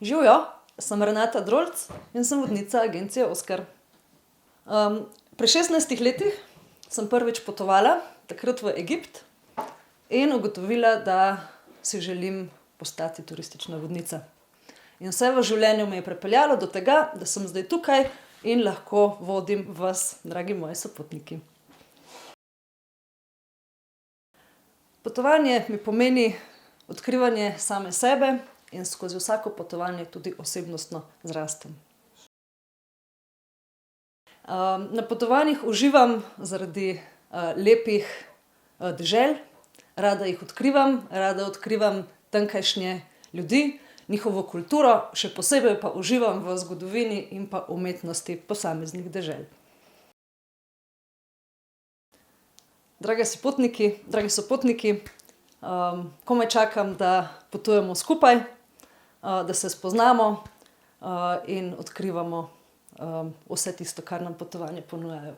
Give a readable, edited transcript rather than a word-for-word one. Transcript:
Živjo, sem Renata Drolc in sem vodnica agencije Oskar. Pri 16 letih sem prvič potovala, takrat v Egipt, in ugotovila, da si želim postati turistična vodnica. In vse v življenju me je pripeljalo do tega, da sem zdaj tukaj in lahko vodim vas, dragi moji sopotniki. Potovanje mi pomeni odkrivanje same sebe in skozi vsako potovanje tudi osebnostno zrastem. Na potovanjih uživam zaradi lepih dežel, rada jih odkrivam, rada odkrivam tamkajšnje ljudi, njihovo kulturo, še posebej pa uživam v zgodovini in pa umetnosti posameznih dežel. Dragi sopotniki, komaj čakam, da potujemo skupaj, da se spoznamo in odkrivamo vse tisto, kar nam potovanja ponujajo.